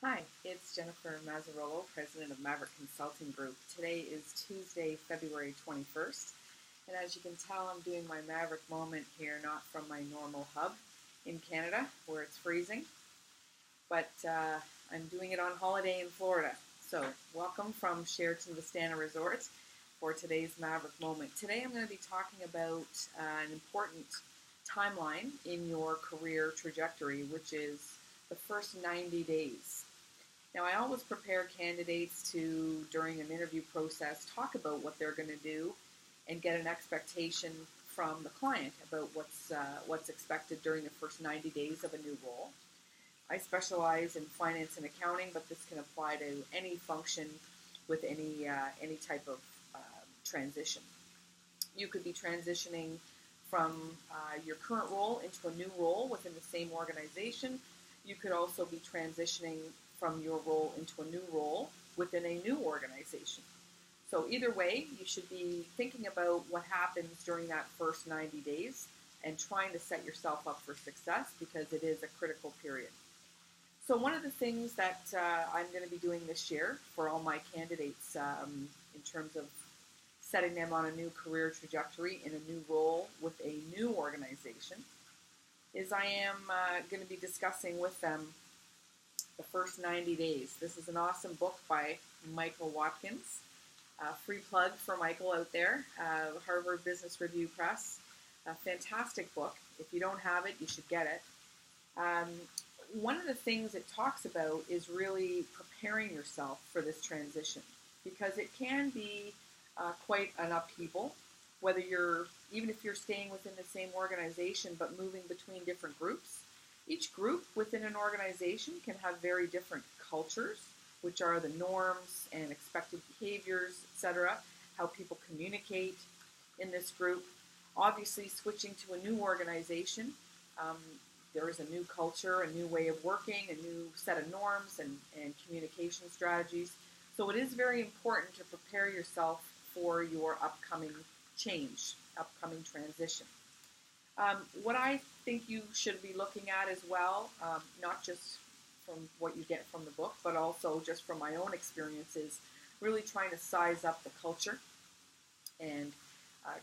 Hi, it's Jennifer Mazzarolo, President of Maverick Consulting Group. Today is Tuesday, February 21st, and as you can tell, I'm doing my Maverick moment here, not from my normal hub in Canada, where it's freezing, but I'm doing it on holiday in Florida. So, welcome from Sheraton Vistana Resort for today's Maverick moment. Today I'm going to be talking about an important timeline in your career trajectory, which is the first 90 days. Now, I always prepare candidates to, during an interview process, talk about what they're going to do and get an expectation from the client about what's expected during the first 90 days of a new role. I specialize in finance and accounting, but this can apply to any function with any type of transition. You could be transitioning from your current role into a new role within the same organization. You could also be transitioning from your role into a new role within a new organization. So either way, you should be thinking about what happens during that first 90 days and trying to set yourself up for success because it is a critical period. So one of the things that I'm going to be doing this year for all my candidates in terms of setting them on a new career trajectory in a new role with a new organization is I am going to be discussing with them the first 90 days. This is an awesome book by Michael Watkins. Free plug for Michael out there, Harvard Business Review Press. A fantastic book. If you don't have it, you should get it. One of the things it talks about is really preparing yourself for this transition because it can be quite an upheaval, whether even if you're staying within the same organization but moving between different groups. Each group within an organization can have very different cultures, which are the norms and expected behaviors, etc., how people communicate in this group. Obviously, switching to a new organization, there is a new culture, a new way of working, a new set of norms and communication strategies. So it is very important to prepare yourself for your upcoming change, upcoming transition. What I think you should be looking at as well, not just from what you get from the book, but also just from my own experiences, really trying to size up the culture and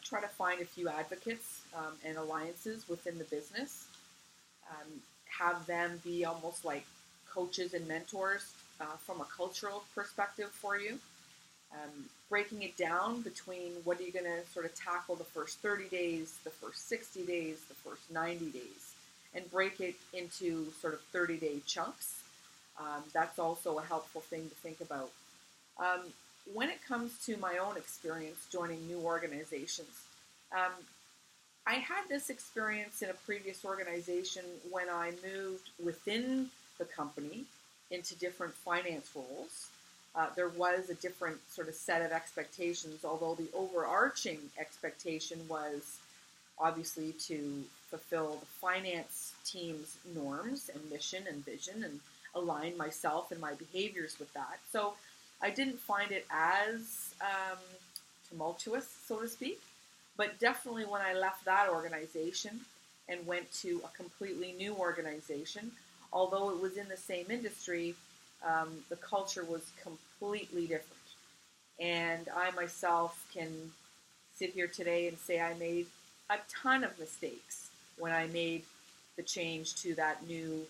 try to find a few advocates and alliances within the business. Have them be almost like coaches and mentors from a cultural perspective for you. Breaking it down between what are you going to sort of tackle the first 30 days, the first 60 days, the first 90 days, and break it into sort of 30-day chunks. That's also a helpful thing to think about. When it comes to my own experience joining new organizations, I had this experience in a previous organization when I moved within the company into different finance roles. There was a different sort of set of expectations, although the overarching expectation was obviously to fulfill the finance team's norms and mission and vision and align myself and my behaviors with that. So I didn't find it as tumultuous, so to speak, but definitely when I left that organization and went to a completely new organization, although it was in the same industry, the culture was completely different. And I myself can sit here today and say I made a ton of mistakes when I made the change to that new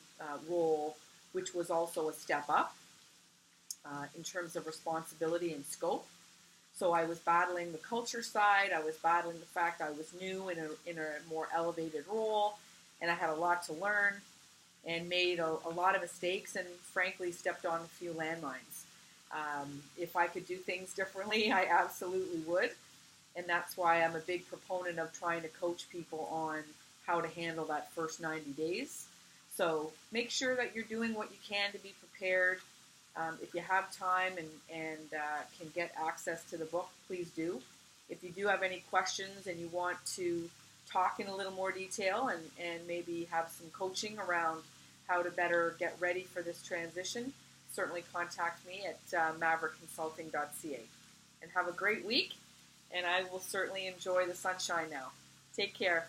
role, which was also a step up in terms of responsibility and scope. So I was battling the culture side. I was battling the fact I was new in a more elevated role, and I had a lot to learn and made a lot of mistakes and frankly stepped on a few landmines. If I could do things differently, I absolutely would. And that's why I'm a big proponent of trying to coach people on how to handle that first 90 days. So make sure that you're doing what you can to be prepared. If you have time and can get access to the book, please do. If you do have any questions and you want to talk in a little more detail and maybe have some coaching around how to better get ready for this transition, certainly contact me at maverickconsulting.ca. And have a great week, and I will certainly enjoy the sunshine now. Take care.